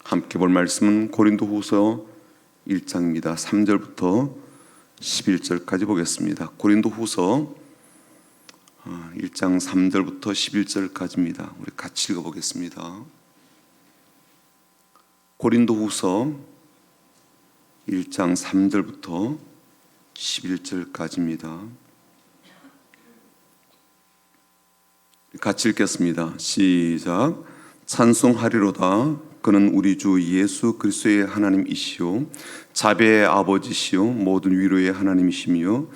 함께 볼 말씀은 고린도후서 1장입니다. 3절부터 11절까지 보겠습니다. 고린도후서 1장 3절부터 11절까지입니다. 우리 같이 읽어보겠습니다. 고린도후서 1장 3절부터 11절까지입니다. 같이 읽겠습니다. 시작. 찬송하리로다. 그는 우리 주 예수 그리스도의 하나님이시요 자비의 아버지시요 모든 위로의 하나님이시며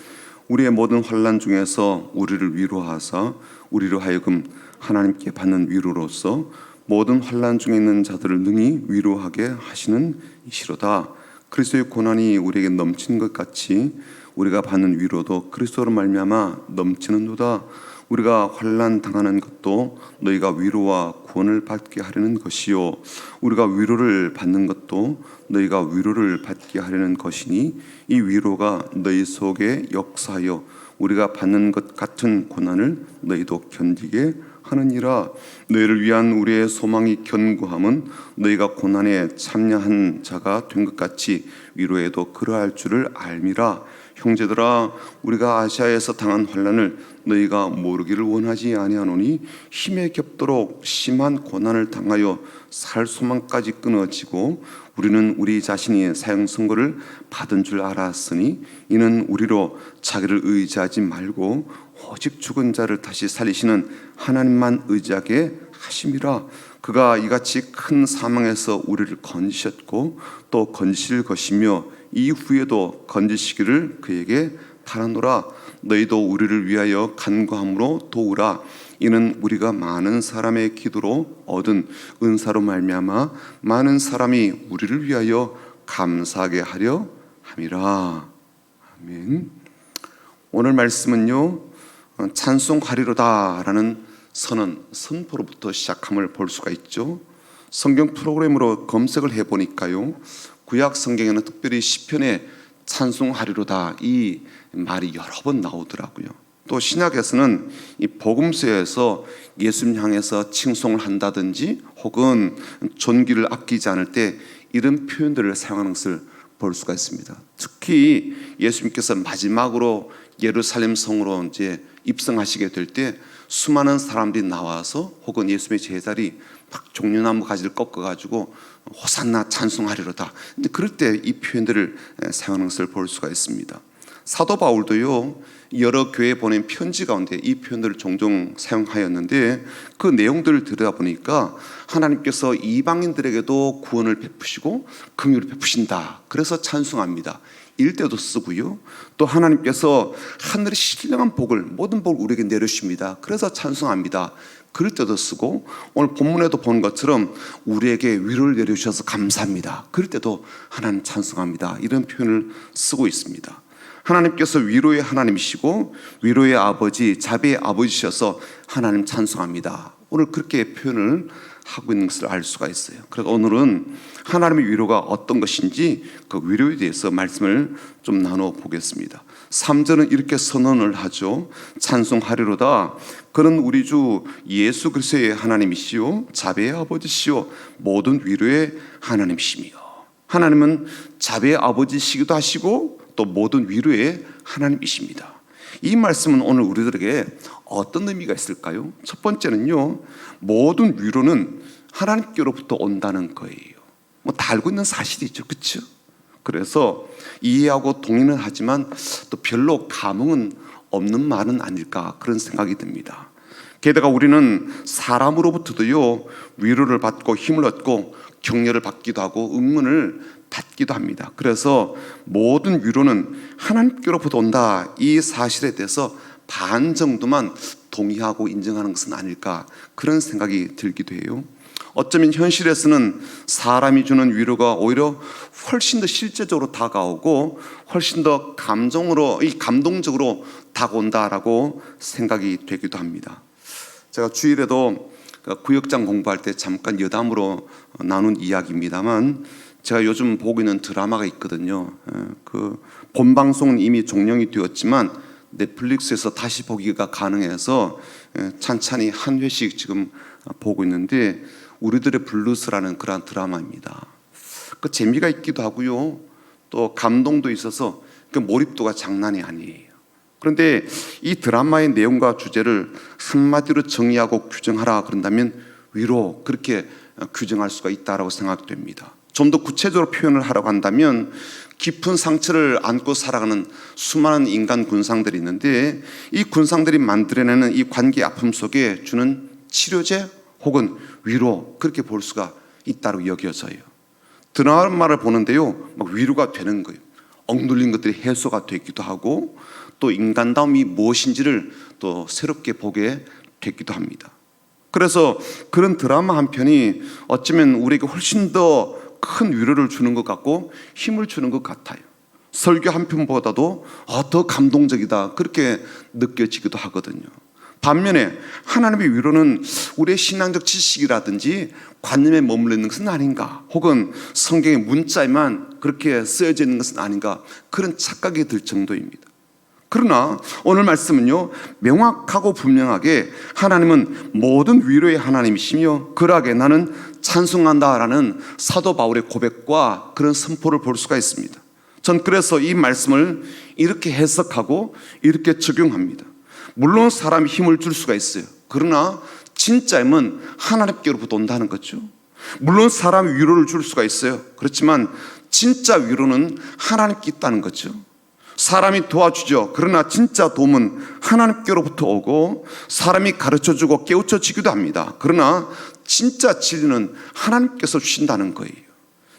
우리의 모든 환난 중에서 우리를 위로하사 우리로 하여금 하나님께 받는 위로로서 모든 환난 중에 있는 자들을 능히 위로하게 하시는 이시로다. 그리스도의 고난이 우리에게 넘치는 것 같이 우리가 받는 위로도 그리스도로 말미암아 넘치는도다. 우리가 환난 당하는 것도 너희가 위로와 구원을 받게 하려는 것이요 우리가 위로를 받는 것도 너희가 위로를 받게 하려는 것이니 이 위로가 너희 속에 역사하여 우리가 받는 것 같은 고난을 너희도 견디게 하느니라. 너희를 위한 우리의 소망이 견고함은 너희가 고난에 참여한 자가 된 것 같이 위로에도 그러할 줄을 알미라. 형제들아, 우리가 아시아에서 당한 환난을 너희가 모르기를 원하지 아니하노니 힘에 겹도록 심한 고난을 당하여 살 소망까지 끊어지고 우리는 우리 자신이 사형 선고를 받은 줄 알았으니 이는 우리로 자기를 의지하지 말고 오직 죽은 자를 다시 살리시는 하나님만 의지하게 하심이라. 그가 이같이 큰 사망에서 우리를 건지셨고 또 건지실 것이며 이후에도 건지시기를 그에게 바라노라. 너희도 우리를 위하여 간구함으로 도우라. 이는 우리가 많은 사람의 기도로 얻은 은사로 말미암아 많은 사람이 우리를 위하여 감사하게 하려 함이라. 아멘. 오늘 말씀은요, 찬송하리로다 라는 선포로부터 시작함을 볼 수가 있죠. 성경 프로그램으로 검색을 해보니까요, 구약 성경에는 특별히 시편에 찬송하리로다 이 말이 여러 번 나오더라고요. 또 신약에서는 이 복음서에서 예수님 향해서 칭송을 한다든지 혹은 존귀를 아끼지 않을 때 이런 표현들을 사용하는 것을 볼 수가 있습니다. 특히 예수님께서 마지막으로 예루살렘 성으로 이제 입성하시게 될 때 수많은 사람들이 나와서 혹은 예수님의 제자들이 막 종려나무 가지를 꺾어가지고 호산나 찬송하리로다. 근데 그럴 때 이 표현들을 사용하는 것을 볼 수가 있습니다. 사도 바울도요, 여러 교회에 보낸 편지 가운데 이 표현들을 종종 사용하였는데 그 내용들을 들여다보니까 하나님께서 이방인들에게도 구원을 베푸시고 긍휼을 베푸신다. 그래서 찬송합니다. 이럴 때도 쓰고요. 또 하나님께서 하늘의 신령한 복을 모든 복을 우리에게 내려주십니다. 그래서 찬송합니다. 그럴 때도 쓰고 오늘 본문에도 본 것처럼 우리에게 위로를 내려주셔서 감사합니다. 그럴 때도 하나님 찬송합니다. 이런 표현을 쓰고 있습니다. 하나님께서 위로의 하나님이시고 위로의 아버지, 자비의 아버지셔서 하나님 찬송합니다. 오늘 그렇게 표현을 하고 있는 것을 알 수가 있어요. 그래서 오늘은 하나님의 위로가 어떤 것인지 그 위로에 대해서 말씀을 좀 나눠 보겠습니다. 3절은 이렇게 선언을 하죠. 찬송하리로다. 그는 우리 주 예수 그리스도의 하나님이시요 자비의 아버지시요 모든 위로의 하나님이시며. 하나님은 자비의 아버지시기도 하시고 또 모든 위로의 하나님이십니다. 이 말씀은 오늘 우리들에게 어떤 의미가 있을까요? 첫 번째는요, 모든 위로는 하나님께로부터 온다는 거예요. 다 알고 있는 사실이죠, 그렇죠? 그래서 이해하고 동의는 하지만 또 별로 감흥은 없는 말은 아닐까 그런 생각이 듭니다. 게다가 우리는 사람으로부터도요 위로를 받고 힘을 얻고 격려를 받기도 하고 응원을 받기도 합니다. 그래서 모든 위로는 하나님께로부터 온다 이 사실에 대해서 반 정도만 동의하고 인정하는 것은 아닐까 그런 생각이 들기도 해요. 어쩌면 현실에서는 사람이 주는 위로가 오히려 훨씬 더 실제적으로 다가오고 훨씬 더 감동적으로 다가온다라고 생각이 되기도 합니다. 제가 주일에도 구역장 공부할 때 잠깐 여담으로 나눈 이야기입니다만 제가 요즘 보고 있는 드라마가 있거든요. 그 본방송은 이미 종영이 되었지만 넷플릭스에서 다시 보기가 가능해서 찬찬히 한 회씩 지금 보고 있는데 우리들의 블루스라는 그러한 드라마입니다. 그 재미가 있기도 하고요, 또 감동도 있어서 그 몰입도가 장난이 아니에요. 그런데 이 드라마의 내용과 주제를 한마디로 정의하고 규정하라 그런다면 위로, 그렇게 규정할 수가 있다고 생각됩니다. 좀 더 구체적으로 표현을 하라고 한다면 깊은 상처를 안고 살아가는 수많은 인간 군상들이 있는데, 이 군상들이 만들어내는 이 관계의 아픔 속에 주는 치료제 혹은 위로, 그렇게 볼 수가 있다고 여겨져요. 드라마를 보는데요, 막 위로가 되는 거예요. 억눌린 것들이 해소가 되기도 하고, 또 인간다움이 무엇인지를 또 새롭게 보게 되기도 합니다. 그래서 그런 드라마 한 편이 어쩌면 우리에게 훨씬 더 큰 위로를 주는 것 같고 힘을 주는 것 같아요. 설교 한 편보다도 더 감동적이다, 그렇게 느껴지기도 하거든요. 반면에 하나님의 위로는 우리의 신앙적 지식이라든지 관념에 머물러 있는 것은 아닌가, 혹은 성경의 문자에만 그렇게 쓰여져 있는 것은 아닌가, 그런 착각이 들 정도입니다. 그러나 오늘 말씀은요, 명확하고 분명하게 하나님은 모든 위로의 하나님이시며 그러하게 나는 찬송한다라는 사도 바울의 고백과 그런 선포를 볼 수가 있습니다. 전 그래서 이 말씀을 이렇게 해석하고 이렇게 적용합니다. 물론 사람이 힘을 줄 수가 있어요. 그러나 진짜 힘은 하나님께로부터 온다는 거죠. 물론 사람이 위로를 줄 수가 있어요. 그렇지만 진짜 위로는 하나님께 있다는 거죠. 사람이 도와주죠. 그러나 진짜 도움은 하나님께로부터 오고, 사람이 가르쳐주고 깨우쳐지기도 합니다. 그러나 진짜 진리는 하나님께서 주신다는 거예요.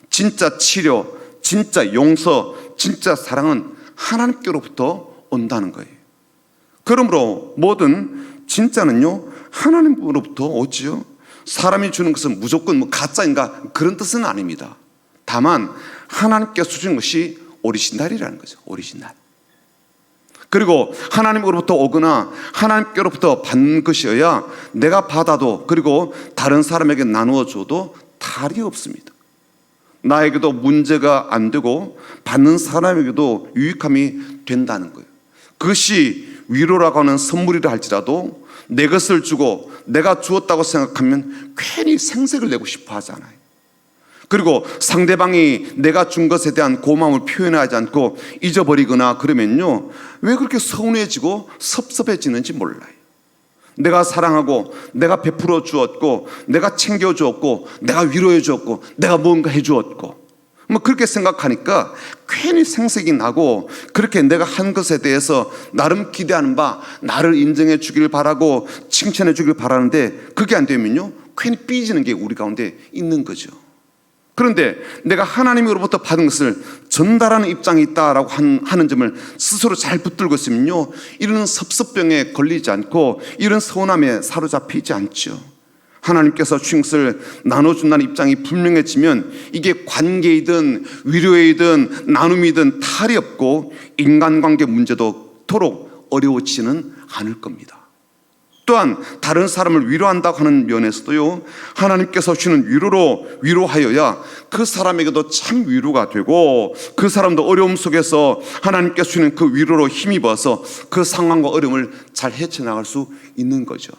진짜 치료, 진짜 용서, 진짜 사랑은 하나님께로부터 온다는 거예요. 그러므로 뭐든 진짜는요, 하나님으로부터 오지요. 사람이 주는 것은 무조건 가짜인가, 그런 뜻은 아닙니다. 다만 하나님께서 주신 것이 오리지널이라는 거죠. 오리지널. 그리고 하나님으로부터 오거나 하나님께로부터 받는 것이어야 내가 받아도, 그리고 다른 사람에게 나누어 줘도 탈이 없습니다. 나에게도 문제가 안 되고 받는 사람에게도 유익함이 된다는 거예요. 그것이 위로라고 하는 선물이라 할지라도 내 것을 주고 내가 주었다고 생각하면 괜히 생색을 내고 싶어 하잖아요. 그리고 상대방이 내가 준 것에 대한 고마움을 표현하지 않고 잊어버리거나 그러면요, 왜 그렇게 서운해지고 섭섭해지는지 몰라요. 내가 사랑하고 내가 베풀어 주었고 내가 챙겨 주었고 내가 위로해 주었고 내가 뭔가 해 주었고 그렇게 생각하니까 괜히 생색이 나고, 그렇게 내가 한 것에 대해서 나름 기대하는 바 나를 인정해 주길 바라고 칭찬해 주길 바라는데, 그게 안 되면요 괜히 삐지는 게 우리 가운데 있는 거죠. 그런데 내가 하나님으로부터 받은 것을 전달하는 입장이 있다라고 하는 점을 스스로 잘 붙들고 있으면요, 이런 섭섭병에 걸리지 않고 이런 서운함에 사로잡히지 않죠. 하나님께서 주신 것을 나눠준다는 입장이 분명해지면 이게 관계이든 위로이든 나눔이든 탈이 없고 인간관계 문제도 도록 어려워지지는 않을 겁니다. 또한 다른 사람을 위로한다고 하는 면에서도요, 하나님께서 주시는 위로로 위로하여야 그 사람에게도 참 위로가 되고, 그 사람도 어려움 속에서 하나님께서 주시는 그 위로로 힘입어서 그 상황과 어려움을 잘 헤쳐나갈 수 있는 거죠.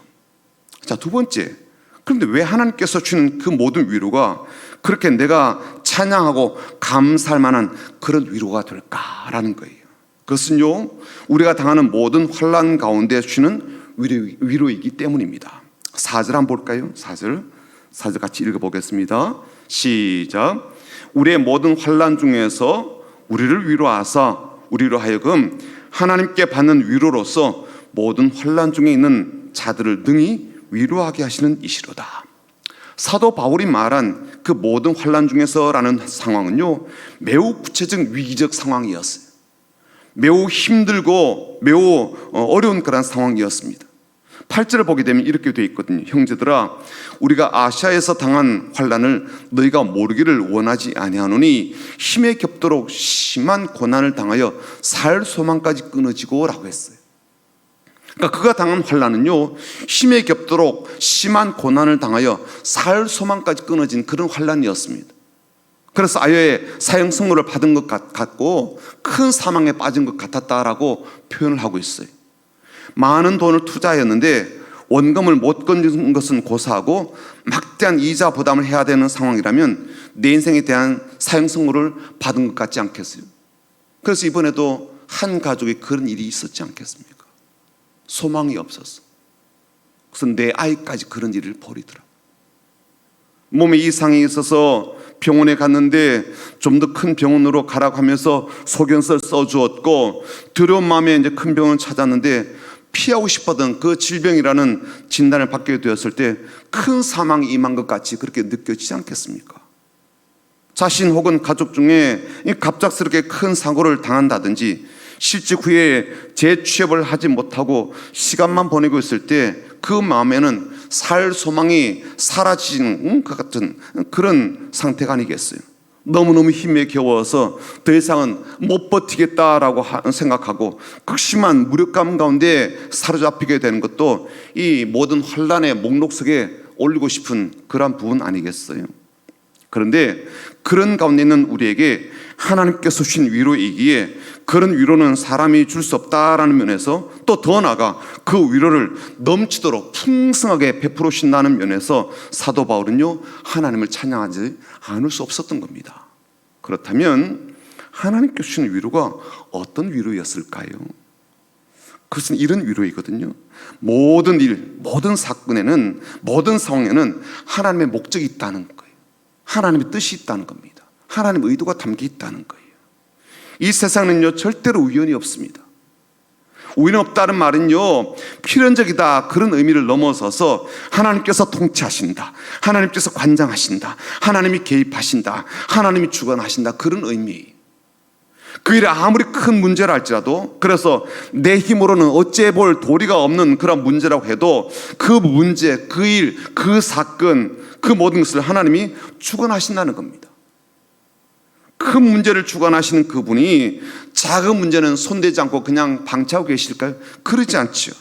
자, 두 번째, 그런데 왜 하나님께서 주시는 그 모든 위로가 그렇게 내가 찬양하고 감사할 만한 그런 위로가 될까라는 거예요. 그것은요, 우리가 당하는 모든 환난 가운데 주시는 위로이기 때문입니다. 4절 한번 볼까요? 4절 같이 읽어보겠습니다. 시작. 우리의 모든 환난 중에서 우리를 위로하사 우리로 하여금 하나님께 받는 위로로서 모든 환난 중에 있는 자들을 능히 위로하게 하시는 이시로다. 사도 바울이 말한 그 모든 환난 중에서라는 상황은요, 매우 구체적 위기적 상황이었어요. 매우 힘들고 매우 어려운 그런 상황이었습니다. 8절을 보게 되면 이렇게 되어 있거든요. 형제들아, 우리가 아시아에서 당한 환난을 너희가 모르기를 원하지 아니하노니 힘에 겹도록 심한 고난을 당하여 살 소망까지 끊어지고 라고 했어요. 그러니까 그가 당한 환난은요, 힘에 겹도록 심한 고난을 당하여 살 소망까지 끊어진 그런 환난이었습니다. 그래서 아예 사형 선고를 받은 것 같고 큰 사망에 빠진 것 같았다라고 표현을 하고 있어요. 많은 돈을 투자했는데 원금을 못 건진 것은 고사하고 막대한 이자 부담을 해야 되는 상황이라면 내 인생에 대한 사형 선고를 받은 것 같지 않겠어요? 그래서 이번에도 한 가족에 그런 일이 있었지 않겠습니까? 소망이 없었어. 그래서 내 아이까지 그런 일을 벌이더라. 몸에 이상이 있어서 병원에 갔는데 좀 더 큰 병원으로 가라고 하면서 소견서를 써주었고, 두려운 마음에 이제 큰 병원을 찾았는데 피하고 싶었던 그 질병이라는 진단을 받게 되었을 때 큰 사망이 임한 것 같이 그렇게 느껴지지 않겠습니까? 자신 혹은 가족 중에 갑작스럽게 큰 사고를 당한다든지 실직 후에 재취업을 하지 못하고 시간만 보내고 있을 때 그 마음에는 살 소망이 사라지는 것 같은 그런 상태가 아니겠어요? 너무너무 힘에 겨워서 더 이상은 못 버티겠다라고 생각하고 극심한 무력감 가운데 사로잡히게 되는 것도 이 모든 환난의 목록 속에 올리고 싶은 그런 부분 아니겠어요? 그런데 그런 가운데 있는 우리에게 하나님께서 주신 위로이기에 그런 위로는 사람이 줄 수 없다라는 면에서, 또 더 나아가 그 위로를 넘치도록 풍성하게 베풀어 주신다는 면에서 사도 바울은요, 하나님을 찬양하지 않을 수 없었던 겁니다. 그렇다면 하나님께서 주신 위로가 어떤 위로였을까요? 그것은 이런 위로이거든요. 모든 일, 모든 사건에는, 모든 상황에는 하나님의 목적이 있다는 거예요. 하나님의 뜻이 있다는 겁니다. 하나님의 의도가 담겨 있다는 거예요. 이 세상은요, 절대로 우연이 없습니다. 우연이 없다는 말은요, 필연적이다 그런 의미를 넘어서서 하나님께서 통치하신다, 하나님께서 관장하신다, 하나님이 개입하신다, 하나님이 주관하신다 그런 의미예요. 그 일이 아무리 큰 문제라 할지라도, 그래서 내 힘으로는 어찌해 볼 도리가 없는 그런 문제라고 해도 그 문제, 그 일, 그 사건, 그 모든 것을 하나님이 주관하신다는 겁니다. 큰 문제를 주관하시는 그분이 작은 문제는 손대지 않고 그냥 방치하고 계실까요? 그러지 않지요.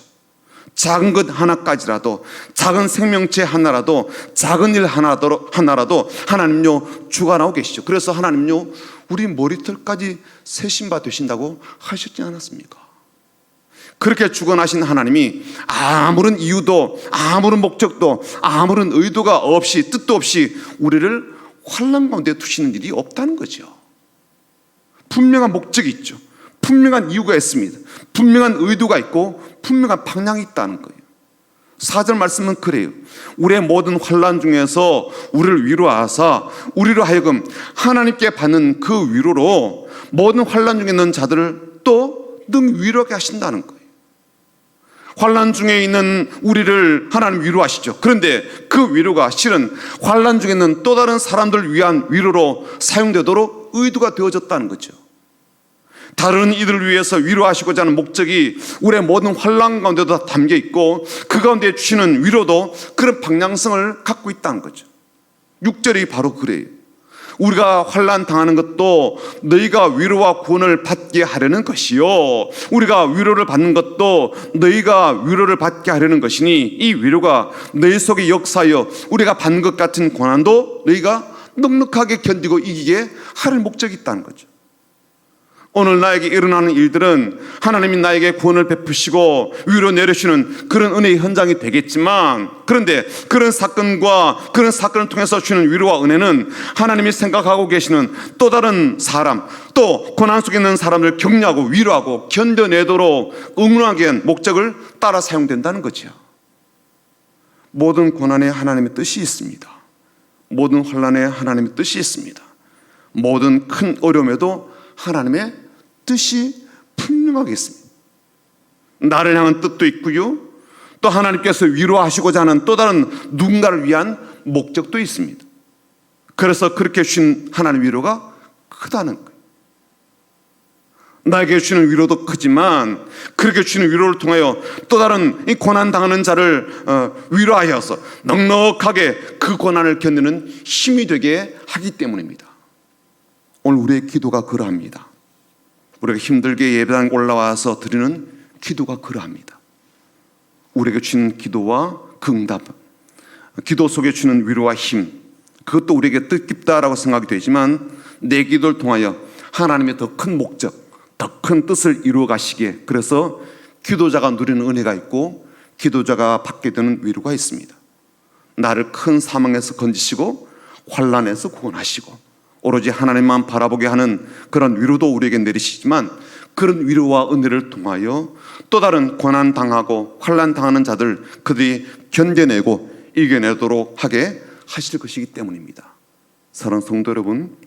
작은 것 하나까지라도, 작은 생명체 하나라도, 작은 일 하나라도 하나님요 주관하고 계시죠. 그래서 하나님요 우리 머리털까지 세신 바 되신다고 하셨지 않았습니까? 그렇게 주관하신 하나님이 아무런 이유도, 아무런 목적도, 아무런 의도가 없이, 뜻도 없이 우리를 환난 가운데 두시는 일이 없다는 거죠. 분명한 목적이 있죠. 분명한 이유가 있습니다. 분명한 의도가 있고 분명한 방향이 있다는 거예요. 4절 말씀은 그래요. 우리의 모든 환난 중에서 우리를 위로하사 우리로 하여금 하나님께 받는 그 위로로 모든 환난 중에 있는 자들을 또 능 위로하게 하신다는 거예요. 환난 중에 있는 우리를 하나님 위로하시죠. 그런데 그 위로가 실은 환난 중에 있는 또 다른 사람들을 위한 위로로 사용되도록 의도가 되어졌다는 거죠. 다른 이들을 위해서 위로하시고자 하는 목적이 우리의 모든 환난 가운데도 다 담겨 있고, 그 가운데 주시는 위로도 그런 방향성을 갖고 있다는 거죠. 6절이 바로 그래요. 우리가 환난 당하는 것도 너희가 위로와 구원을 받게 하려는 것이요, 우리가 위로를 받는 것도 너희가 위로를 받게 하려는 것이니, 이 위로가 너희 속에 역사하여 우리가 받는 것 같은 고난도 너희가 넉넉하게 견디고 이기게 하는 목적이 있다는 거죠. 오늘 나에게 일어나는 일들은 하나님이 나에게 구원을 베푸시고 위로 내려주시는 그런 은혜의 현장이 되겠지만, 그런데 그런 사건과 그런 사건을 통해서 주시는 위로와 은혜는 하나님이 생각하고 계시는 또 다른 사람, 또 고난 속에 있는 사람을 격려하고 위로하고 견뎌내도록 응원하기 위한 목적을 따라 사용된다는 거죠. 모든 고난에 하나님의 뜻이 있습니다. 모든 환난에 하나님의 뜻이 있습니다. 모든 큰 어려움에도 하나님의 뜻이 분명하게 있습니다. 나를 향한 뜻도 있고요, 또 하나님께서 위로하시고자 하는 또 다른 누군가를 위한 목적도 있습니다. 그래서 그렇게 주신 하나님의 위로가 크다는 거예요. 나에게 주시는 위로도 크지만 그렇게 주시는 위로를 통하여 또 다른 이 고난당하는 자를 위로하여서 넉넉하게 그 고난을 견디는 힘이 되게 하기 때문입니다. 오늘 우리의 기도가 그러합니다. 우리가 힘들게 예배당에 올라와서 드리는 기도가 그러합니다. 우리에게 주는 기도와 그 응답, 기도 속에 주는 위로와 힘, 그것도 우리에게 뜻깊다라고 생각이 되지만 내 기도를 통하여 하나님의 더 큰 목적, 더 큰 뜻을 이루어 가시기에, 그래서 기도자가 누리는 은혜가 있고 기도자가 받게 되는 위로가 있습니다. 나를 큰 사망에서 건지시고 환난에서 구원하시고 오로지 하나님만 바라보게 하는 그런 위로도 우리에게 내리시지만, 그런 위로와 은혜를 통하여 또 다른 고난 당하고 환난 당하는 자들, 그들이 견뎌내고 이겨내도록 하게 하실 것이기 때문입니다. 사랑하는 성도 여러분,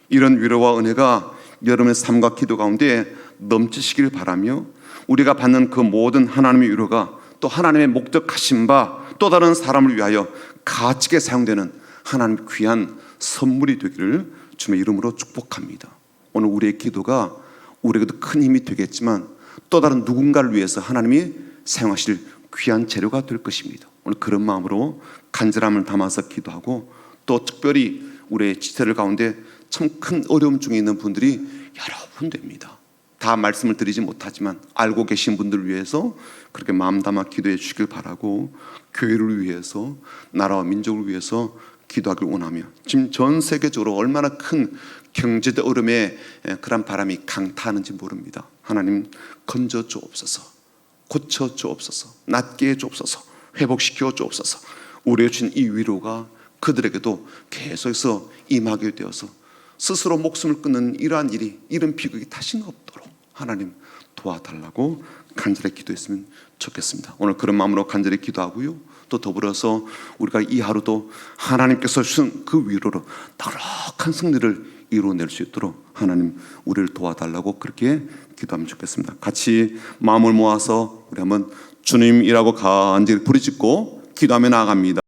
이런 위로와 은혜가 여러분의 삶과 기도 가운데 넘치시길 바라며, 우리가 받는 그 모든 하나님의 위로가 또 하나님의 목적하신 바 또 다른 사람을 위하여 가치 있게 사용되는 하나님의 귀한 선물이 되기를 주님의 이름으로 축복합니다. 오늘 우리의 기도가 우리에게도 큰 힘이 되겠지만 또 다른 누군가를 위해서 하나님이 사용하실 귀한 재료가 될 것입니다. 오늘 그런 마음으로 간절함을 담아서 기도하고, 또 특별히 우리의 지체들 가운데 참 큰 어려움 중에 있는 분들이 여러 분 됩니다. 다 말씀을 드리지 못하지만 알고 계신 분들을 위해서 그렇게 마음 담아 기도해 주시길 바라고, 교회를 위해서, 나라와 민족을 위해서 기도하길 원하며, 지금 전 세계적으로 얼마나 큰 경제적 어려움에 그런 바람이 강타하는지 모릅니다. 하나님 건져 주옵소서, 고쳐 주옵소서, 낫게 해 주옵소서, 회복시켜 주옵소서. 우리의 주신 이 위로가 그들에게도 계속해서 임하게 되어서 스스로 목숨을 끊는 이러한 일이, 이런 비극이 다시는 없도록 하나님 도와달라고 간절히 기도했으면 좋겠습니다. 오늘 그런 마음으로 간절히 기도하고요, 또 더불어서 우리가 이 하루도 하나님께서 주신 그 위로로 나락한 승리를 이루어낼 수 있도록 하나님 우리를 도와달라고 그렇게 기도하면 좋겠습니다. 같이 마음을 모아서 우리 한번 주님이라고 간절히 부르짖고 기도하며 나아갑니다.